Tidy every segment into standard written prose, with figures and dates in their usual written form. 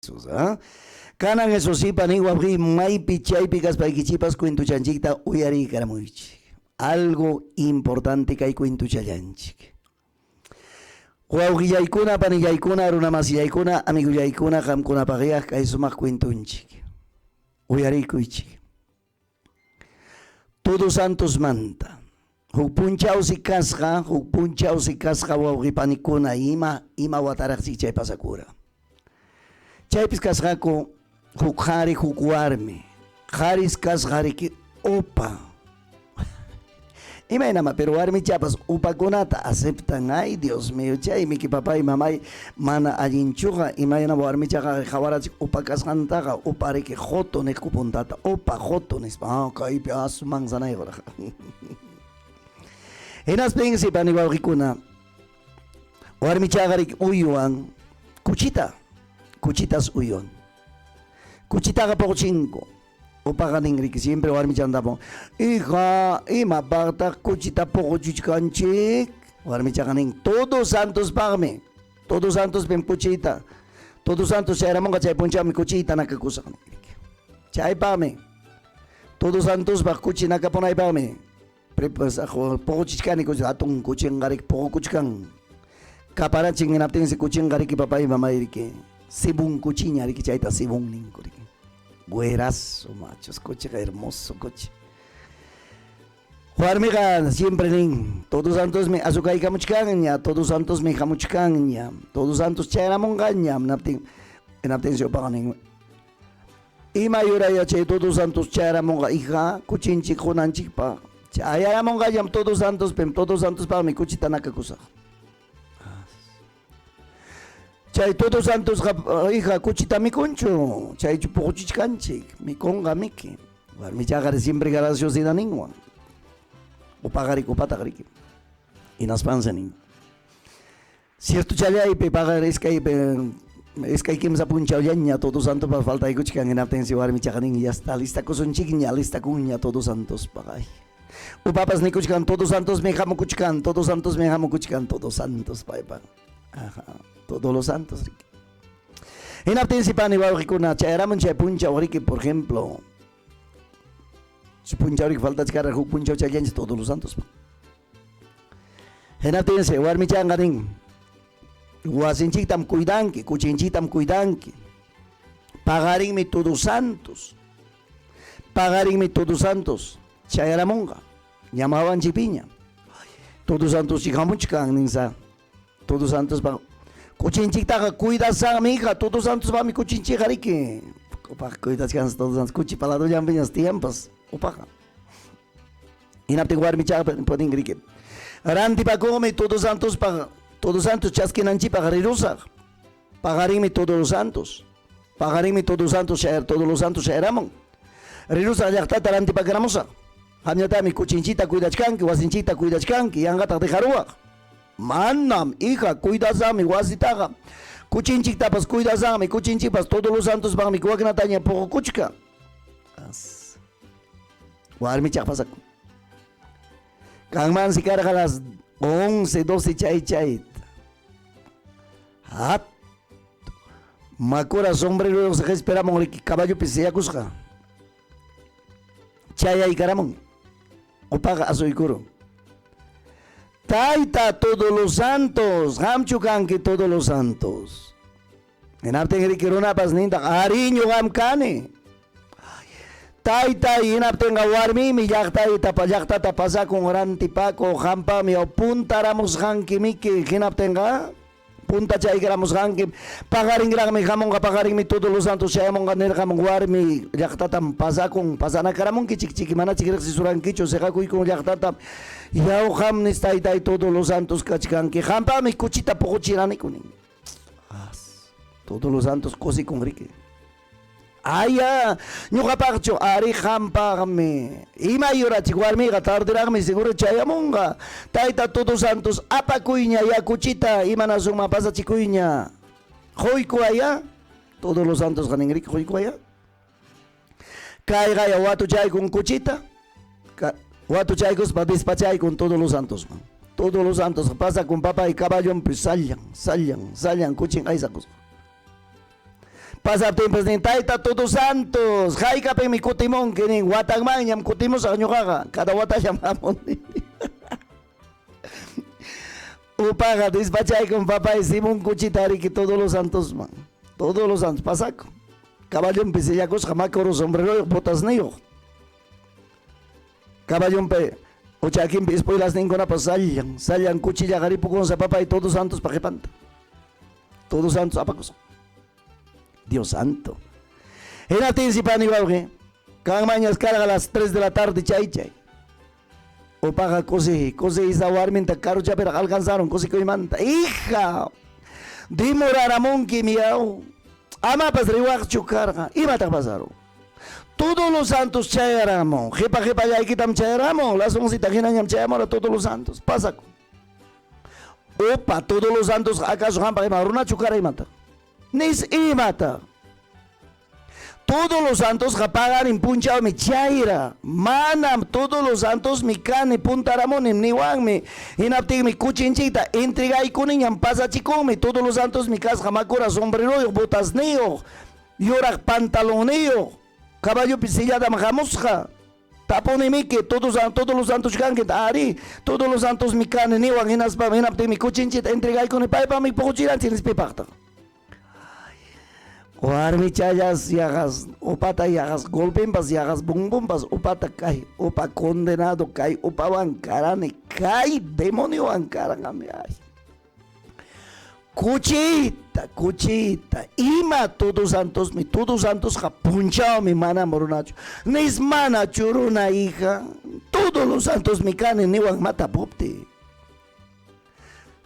Jesús, ¿ah? Kanan eso sí, paniguabri, maipi, chaypi, kaspaikichipas, cuentuchanchikta, uyari, karamuichik. Algo importante que hay cuentuchallanchik. Huawgillaykuna, panillaykuna, runamasillaykuna, amigullaykuna, hamkuna pagayaj, kay sumaq cuentunchik. Uyarikuychik. Todos Santos manta. Hukpunchawsi kasqa, wawqipanikuna ima wataraqsi chay pasakura. Chaypis kasqaku huk qhari huk warmi. Qaris kasqariki upa. Imaynama, pero warmi chapas upakunata aceptan. Ay, Dios mío, chaymi ki papá y mamay mana allinchuqa imaynama warmi chaqa qawarachik upa kasqantaqa upariki jotones kupuntata upa jotones. Kaypi asuman sanayqa. Hinaspin si paniwawqikuna warmi chaqarik uyuwan kuchitas uyon. Kuchitaqa poqchinko. Upaqa ningriki siempre warmi chantapo. Hija, ima paqta kuchita poqchuchkanchik. Warmi chaqa nin Todos Santos paqmi. Todos Santos pen kuchita. Todos Santos chayramonqa chay punchawmi kuchita nakakusaq ningriki. Chaypaqmi. Todos Santos paq kuchi nakapunaypaqmi. Poqchuchkani kuchita atun kuchinqarik poqchuchkan. Kaparachin hinaptinsi kuchinqariki papay mamayriki. Sibun cuchiña, riki chayta sibun ninko riki. Güerazo, machos, coche hermoso, coche. Juarmiga siempre nin, Todos Santos me azukay kamuchkanña, Todos Santos me kamuchkanña, Todos Santos chayramongaña, naptin se opanin. Ima yuraya chay Todos Santos chayramonga hija, kuchinchik junanchikpa. Chayramongañam Todos Santos pa mi kuchita nakakusa. Chay Todos Santos hija kuchita mikunchu, chay chupuchichkanchik, mikonga miki. Warmi chaqari siempre graciosidad ningwan. Upagarik upatagriki. Inaspansa ning. Cierto chayaypi pagar es que kimsa punchawllaña Todos Santos pa falta ikuchkan inaptensi warmi chaqanin ya está lista kusunchikña lista kuña Todos Santos pagay. Upapas nikuchkan Todos Santos me jamukuchkan, Todos Santos me jamukuchkan, Todos Santos paypa. Ajá. Todos los santos. En Aptensipani Wawrikuna, Chayaraman Chapuncha Wariki, por ejemplo. Puncha Warik falta chicara, Puncha Chayans, todos los santos. En Aptense, Warmichangarin. Wasinchitam cuidanki, Cuchinchitam cuidanki. Pagarinme todos santos. Pagarinme todos santos. Chayaramonga. Llamaban Chipiña. Todos santos Chicamuchkan, Ninsa. Todos santos. Kuchinchiktaqa cuidasan mija, Todos Santos va mi kuchinchijariki. Upaqa cuidaskan Todos Santos kuchi palado llampiñas tiempos. Upaqa. Inaptin warmi chaqa podingriki. Rantipakomi Todos Santos chaskinanchipaqa rirusaq. Pagarinmi Todos los Santos. Pagarinmi Todos los Santos shayaramun. Rirusaq llaqtata rantipakaramusaq. Hamñatami kuchinchita cuidachkanki, wasinchita cuidachkanki, yanqataq dejaruwaq. Manam, hija, cuidasami, wasitaga. Kuchinchik tapas, cuidasami, kuchinchipas, Todos los Santos van mi cuagnataña, poco kuchka. Warmi chakpasak. Kangman si carga las 11, 12 chay. Hat. Makura sombrero se esperamos que caballo pisea cusca. Chaya y caramón. Opaga a su ikuro. Taita Todos los Santos, Hamchukanki Todos los Santos. En Apten Rikiruna Pasninta, Ariño Gamkane. Taita y en Apten Gawarmi, mi yakta y tapayakta tapasa con rantipaco, Hampa, mi opuntaramos Hanki Miki, Hinaptenga. Punta chaygramos Hanki, pagaring mi jamonga, pagaring Todos los Santos, Chayamonga Nergamon Warmi, Yaktatam Pasakon, Pasana Karamon, Kichikimana Chigrexi Suranquicho, Sejaku y con Yaktatam. Yau ham nistayta y Todos los Santos kachkanki. Hampa mi kuchita pocochirani kunin. Todos los Santos cosi con rique. Aya, ñuqapaqchu ari hampaqmi. Ima yurachik warmiqa tardiraqmi seguro chayamunqa. Tayta Todos Santos apakuyña ya kuchita imanasuma pasachikuyña. Hoykuaya. Todos los Santos qaninriq hoykuaya. Kayqa ya watuchay con kuchita. Watu chaykos para despachar con Todos los Santos. Todos los Santos pasa con papá y caballo, pues sallan, kuchin aisakos. Pasaptiempos nin taita todos santos. Haykapin mi kutimon que nin watangman ñam kutimos añojaga. Cada wata llamamos. Upaga despachay con papá y Simón Cuchitari que todos los santos man. Todos los santos. Pasaco. Caballo en pisillacos jamacoro sombrero botas neo. Caballo en pe. Ochaquín pispo y las ninguna pues sallan cuchilla garipo con sa papá y todos santos pa' que panta. Todos santos apacos. Dios santo. En la tinsipani bauge. Cada mañana carga a las 3 de la tarde chay. O paga cose isa warminta caro ya pero alcanzaron cose que manta. Hija. Dimorara monki miau. Ama pas riwak chukarga. Ima ta pasaron. Todos los santos chayaramo. Jepa ya quitam chayaramo. Las 11 tajinan chayaramo todos los santos. Pasa. Opa, todos los santos acaso hampa runa chukara y mata. Nis y mata. Todos los santos japagan en punchao mi chaira. Manam, todos los santos mi cane puntaramon en niwang mi. Inaptig mi cuchinchita. Intriga y kunin pasa chicome. Todos los santos mi cas jamakura sombrero botas neo. Yorak pantaloneo. Caballo pisillada majamusja. Tapone que todos los santos canquen ari, todos los santos mi cane ni wan hinas pa minapte mi cuchinchit entregai con el paipa mi pochiran tienes pipacta. War mi chayas yagas, opata yagas, golpempas yagas, bumbumpas, opata kai, opa condenado kai, opa bancarane kai, demonio bancarane ay. Cuchita, ima todos santos punchao mi mana moronacho. Nis mana churuna hija, todos los santos mi cane ni wan mata popte.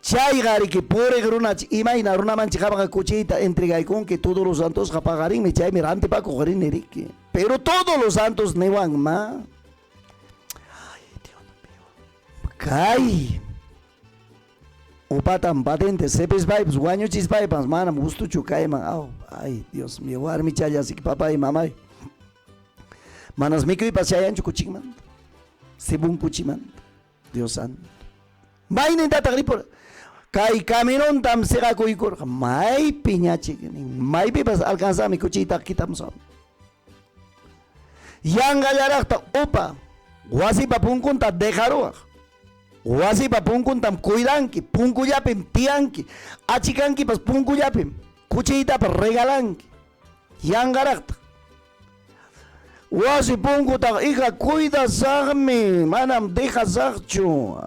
Chay gari que pure grunach, ima ina runa manchijaba cuchita entrega con que todos los santos japagarin mi chay mirante pa cogerin erique. Pero todos los santos ni wan ma. Ay, Dios mío. Kai. Upatam patente, sepes vibes, guaño chis vibes, mana, gusto chucay, man. Ay, Dios mío, war mi chaya, así que papá y mamá. Manas mi que pasayan chucuchiman. Sebun cuchiman. Dios santo. Vaina tata gripor. Kai caminon tam sega kuikor. Mai piñachi, mai pipas alcanza mi cuchita quitamos. Yanga yarakta, upa. Guasi papunkun ta dejaroa. Wasi pa punkun tam cuidanki, punku yapim tianki, achikanki pas punku yapim, cuchita pa regalanki, yangarakta. Wasi punku ta hija cuida sagmi, manam deja sagchu.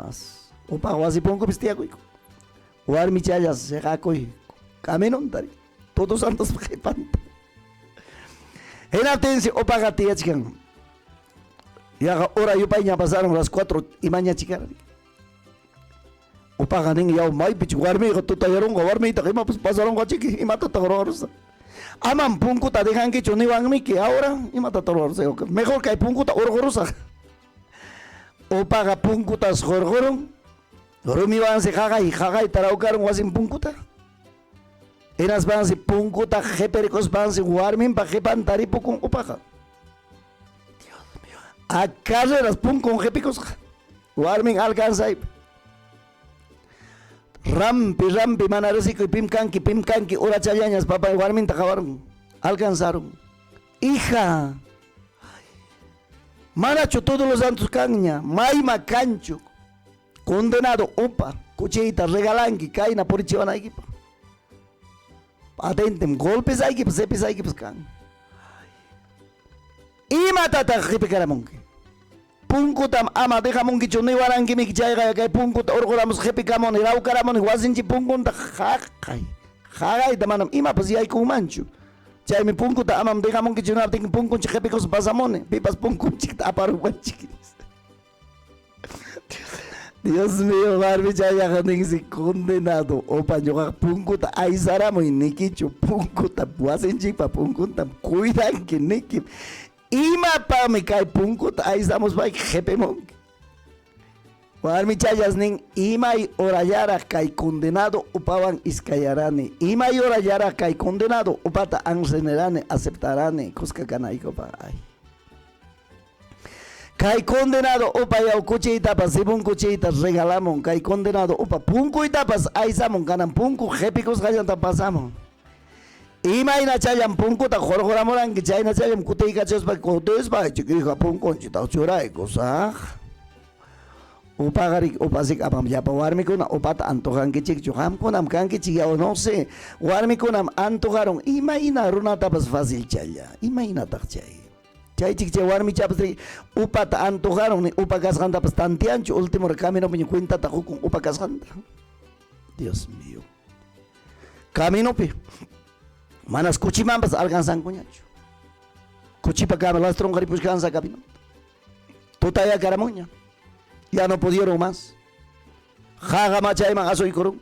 Opa wasi punku pistia kuiko. War mi chayas se hakoi, caminon tari, todos santos panta. En atención, opa gatia chican. Ya ahora yo paña pasaron las 4 y mañana chican. Opa ganing yaw may pichu warmi ko tutayarong ko warmi takima pas pasarong ko chiki imata tagororos. Amam pungku ta dejan que chuni wangmi que ahora imata tagororos. Mejor que pungku ta orgorosa. Opa ga pungku ta sorgorong. Rumi wan se jaga y taraukaron wasin pungku ta. Enas van se pungku ta jeperikos van se warmi pa jepan taripo con opa ga. Dios mío. Acaso eras pungku jepikos warmi alcanza y Rampi, manaresico y pimcanqui, ora chayañas, papá, igualmente acabaron, alcanzaron. Hija, manacho todos los santos caña, maima cancho, condenado, upa, cuchita, regalanqui, caina por chivana equipo. Atentem, golpes hay que, sepes hay que, can. Y matata, jipicaramonque. Punkutam ama deja monki chuni warangi mi chayga kay punkut orgoramos jepikamon iraw karamon wasinchi punkun ta hagai da manam ima pues yay kumanchu chay mi punkuta amam deja monki chuna ting punkun jepikos pasamone pipas punkun chikta aparu wanchikis. Dios mío, barbi chaya ganing si condenado opa yoga punkuta aizaramo inikichu punkuta wasinchi pa punkuntam cuidan que niki. Ima pa mi kai punkut ahí estamos pa jepemon. War mi chayas ning ima y orayara kai condenado upawan iskayarane. Ima y orayara kai condenado upata ansenerane aceptarane kuska kanaiko pa ay. Kai condenado upa ya cuchita pa sibun cuchita regalamon kai condenado upa punku itapas ahí samon kanan punku jepikos gayan ta pasamon. Imayna chayam punkuta jorjoramuranki chayna chayam kutaykachaspa kutishpa chiqrija punkunchita churaykusaq. Upaqarik upasik apam llapa warmikuna upata antojankichikchu qamkunam kankichik yaw no sé warmikunam antojaron imayna runatapas fácil challa imaynataq chay chaychik chay warmichapas upata antojaron upa kasqantapas tantianchu último caminopi cuentata hukun upa kasqanta. Dios mío, caminopi manas kuchimanpas alcanzankuñachu kuchipa lastron qaripushkansa camino tutaya karamuña. Ya no pudieron más. Jaga machayman asoykurun.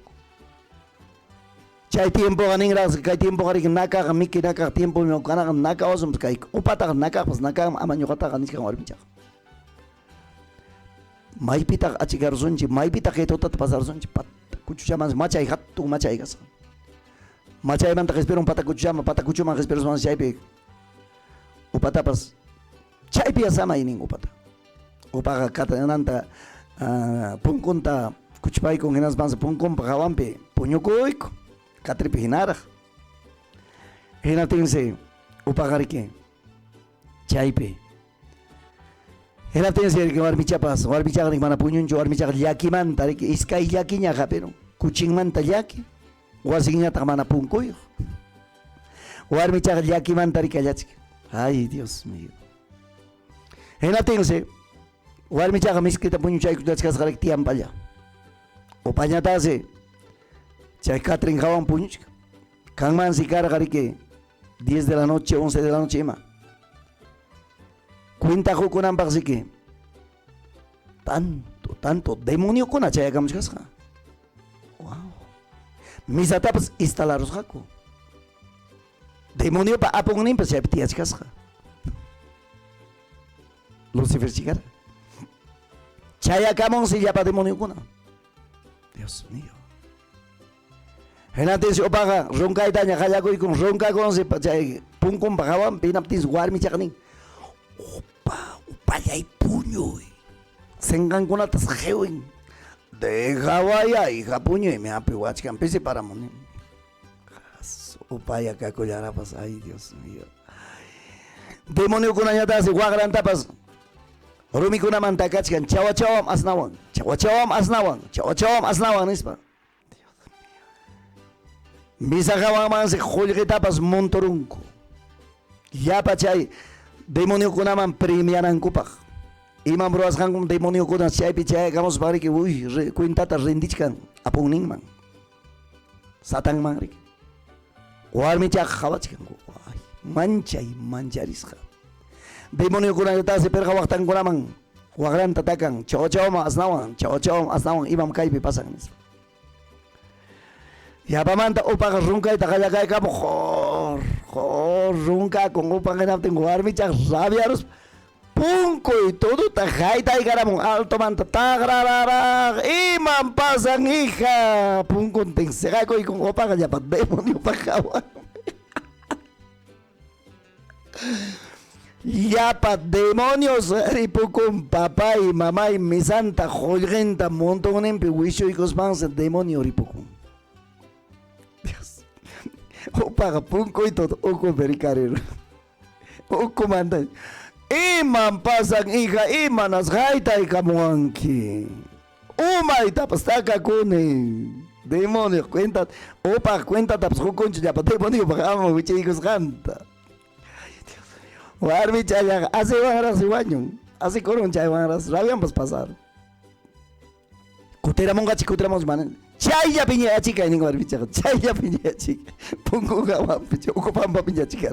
Chay tiempo ganingras, kay tiempo garik naka miki naka tiempo mi kana naka osum kay upata naka pas naka amañokata ganis kan warbicha. Maipita achigarzunchi, maipita que tota pasarzunchi pat kuchuchamas machay hattu machay gas. Machay man ta espero un pata kuchuchama pata kuchuma espero son chaype. Upata pas chaype asama inin upata. Upaga katananta punkunta kuchpay con genas bansa punkun pagawampe puñukoyko katripi hinara hinatinse upagarike chaype hinatinse que warmichapas warmichagnik mana puñunchu warmichag llakimanta riki iskay llakiñaqa pero kuchinmanta llaki wasiñata mana punkuy warmichag llakimanta rikallachik. Ay Dios mío, hinatinse warmichaqa miskita puñuchaykuchasqariki tiyampalla upañatasi chay katrin hawan puñuchka kanman si karqariki 10 de la noche 11 de la noche ima cuenta hukunanpaq siki tanto demonio kuna chayakamuchkasqa. Wow, misatapas instalarusqaku demonio pa apunninpas chaypi tiyachkasqa Lucifer chikara chayakamun si llapa demonio kuna. Dios mío, henantinsi upaga runkaytaña qallakuykum runkakunsi chay punkun paqawan pinaptinsi warmichaqnin upallay puñuy senqankunatas qhiwin dejawaya hija puñuy miapi wachkanpisi paramunin upaya kakullarapas. Ay Dios mío, demonio kunañatasi waqrantapas rumikunaman takachkan chawachawam asnawan nispa. Misaqawanmansi qullqitapas monturunku yapa chay demonio kunaman premianankupaq imam ruwasqankum demonio kunas chaypi chayakamuspa riki uy cuentata rindichkan apunninman satanman riki warmichaqa qhawachkanku mancharisqa demonio kunatasi perqa waqtankunaman waqranta takan chawachawman asnawan imam kaypi pasan nispa. Yapamanta upaqa runkayta qallakaykamun hor runkakun upaqa hinaptin warmichaqa rabiarus punkuy tuduta haytaykaramun altomanta tagrararaq imam pasan hija punkuntin siqakuykun upaqa llapa demonio paqawan yapa demonios ripukun papay mamay misanta qullqinta montonninpi wishuykuspansi demonio ripukun. Dios, upaqa punkuyta uku perikarir ukumanta iman pasan hija imanas haytaykamuwanki umaytapas takakuni demonio upaqa cuentatapas hukunchu llapa demonio paqaman wichaykusqanta. Warmi chaya así van a wañun así con un chay van a rabiamos pasar kuteramons manan chaya piña chica en warmi chaya chaya piña chica pungu gawa picho okupamba piña chica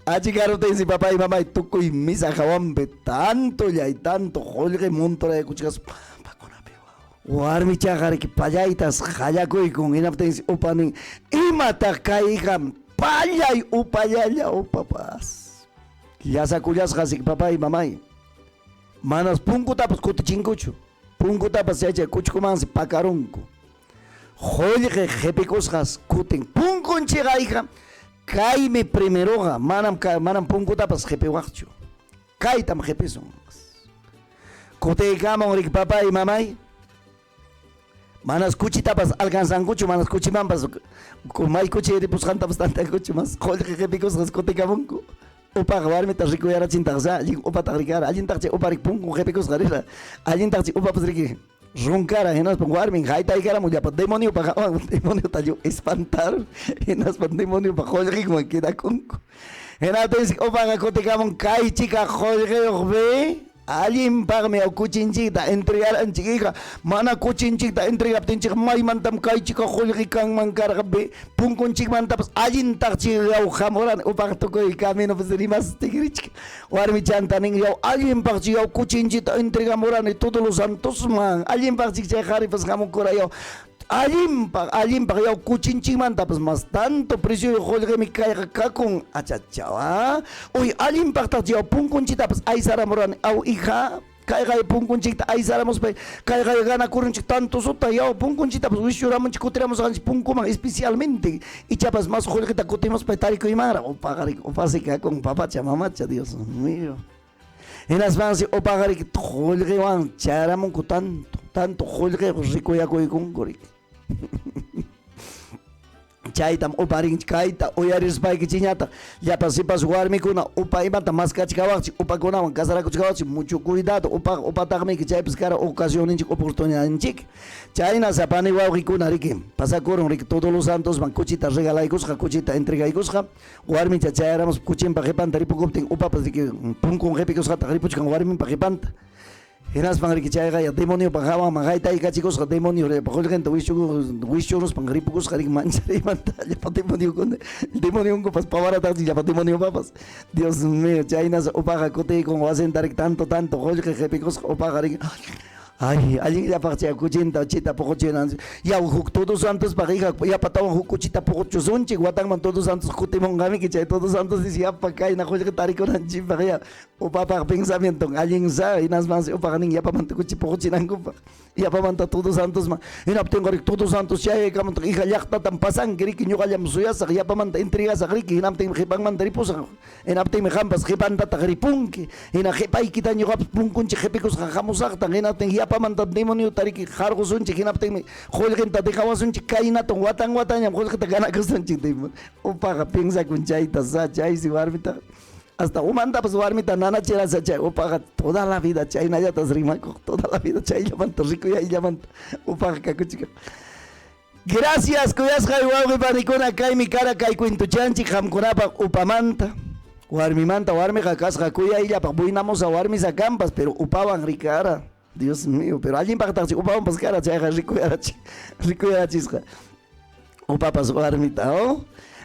achikaro te si papá y mamá y tuco y misa jawambe tanto ya y tanto holge montora de kuchas warmi chaya que payaitas hayakoy con inaptensi upanin imata kaiham payay upayalla upapas ya sacullas hasik papá y mamá manas punkutapas kutichinkuchu punkutapas yacha kuchkumansi pakarunku holge jepikusqas kutin punkunchiqa hija kaymi primeroqa manam punkutapas jepiwaqchu kaytam jepisun kutiykamun rik papá y mamá Manas kuchitapas alcanzankuchu, manas kuchimampas kumay kuchi ripusqantapas tantankuchu mas qollqi qhipikusqas kutikamunku. Upaqa warmita rikuyarachintaqsa allin upataq rikara allintaq chay upa rikpunku qhipikusqa rira allintaq chay upapas riki runkara hinaspa warmin haytaykaramun llapa demoniopa hawan demoniota espantaron hinaspa demoniupa qollqikuman kidakunku hinaptinsi upaqa kutikamun kay chika qollqiyuq be allinpaqmi kuchinchikta entregaranchik hija mana kuchinchikta entregaptinchik maymantam kay chika qollqi kanman karqa be punkunchikmantapas allintaqchik yaw hamuran upaqa tukuy caminopas rimas tikrichik warmi chantanin yaw allinpaqchik yaw kuchinchikta entregamurani todos los santosman allinpaqchik chay qharipas hamunkura yaw allimpaq yaw kuchinchikmantapas mas tanto precio qollqimi kayqa kakun achachawa uy allimpaqtaq yaw punkunchiktapas aysaramurani aw hija kayqa punkunchikta aysaramuspa kayqa ganakurunchik tanto sota yaw punkunchiktapas wishuramunchik kutiramusqanchik punkuman especialmente ichapas mas qollqita kutimuspa tarikuymanra upaqarik upasi kakun papacha mamacha Dios mío hinaspansi upaqarik qollqiwan charamunku tanto qollqi rikuyakuykunkurik chaytam uparin kayta uyarispaiki chiñata llapas sipas warmikuna upa imanta maskachikawaqchik upakunawan kasarakuchikawaqchik mucho cuidado upataqmiki chaypas kara ocasioninchik oportunidadinchik chayna sapani wawqikuna riki pasakurun riki todos los santosman kuchita regalaykusqa kuchita entregaykusqa warmicha chayaramus kuchinpa qhipanta ripukuptin upapas riki punkun qhipikusqata ripuchkan warminpa qhipanta hinaspan riki chayqa demoniopa hawanman haytaykachikusqa demonio qollqinta wishuruspan ripukusqa riki mancharimanta llapa demoniokupas pawarataqchik llapa demoniopapas Dios mío chaynas upaqa kutiykun wasinta riki tanto qollqi qhipikusqa upaqa riki ay allinllapaq chay kuchinta chita puquchinan yaw huk todos santospaq hija yapatawan huk kuchita puquchusunchik watanman todos santos kutimunqamiki chay todos santos dis yapa kayna qollqi tarikunanchikpaq ya upapaq pensamiento allinsa hinaspas upaqa nin yapamanta kuchi puquchinankupaq yapamanta todos santosman hinaptinqa riki todos santos chayaykamanta hija llaqtatan pasanki riki ñuqallam suyasaq yapamanta entregasaq riki hinaptinmi qhipanmanta ripusaq hinaptinmi qampas qhipantataq ripunki hina qhipaykita ñuqapas punkunchik qhipikusqa hamusaqtan hinaptin yapamanta demonio tariki qarqusunchik hinaptinmi qollqinta dejawasunchik kaynatan watan qollqita ganakusunchik upaqa pensakun chayta chaysi warmita hasta umantapas warmita nanachirasa chay upaqa toda la vida chaynallatas rimakuq toda la vida chayllamanta rikuyayllamanта upaqa kakuchika gracias kuyasqay wawqi panikuna kaymi kara kay cuentuchanchik qamkunapaq upamanta warmimanta warmiqa kasqa kuyayllapaq buynamusa warmisa kampas pero upawan rikara Dios mío pero allinpaqtaqchik upawanpas kara chayqa rikuyarachisqa upapas warmita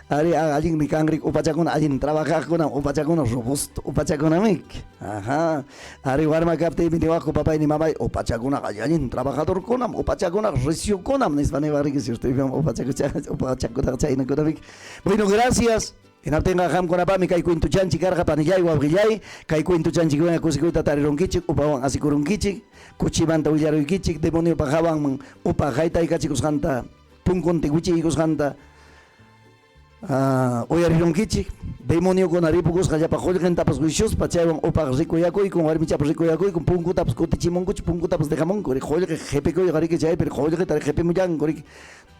ari allin rikanrik upachakuna allin trabajaqkuna upachakuna robusto upachakunamik aha ari warma kaptiymi niwaqku papay ni mamay upachakuna allin trabajadorkunam upachakuna reciukunam nispani wariki si usted upachakuna chaynakunamik bueno gracias hinaptinqa qamkunapami kay cuentuchanchik karqa panillay wawqillay kay cuentuchanchikwan kusikuyta tarirunkichik upawan asikurunkichik kuchimanta willaruykichik demoniopa hawanman upa haytaykachikusqanta punkunti wichiykusqanta uyarirunkichik demoniokuna ripukusqa llapa qollqintapas wishuspa chaywan upaq rikuyakuykun warmichapas rikuyakuykun punkutapas kutichimunkuchik punkutapas dejamunku ri qollqi qhipikuyqa riki chaypi qollqita qhipimullanku riki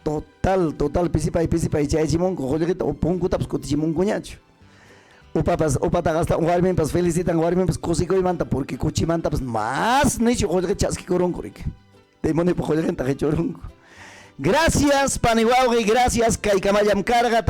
total pisipay chaychimunku qollqita punkutapas kutichimunkuñachu upataqa hasta warminpas felicitan warminpas kusikuymanta porque kuchimantapas más nichu qollqi chaskikurunku riki demoniopa qollqinta qhichurunku gracias pani wawqi gracias kay kamallam karqa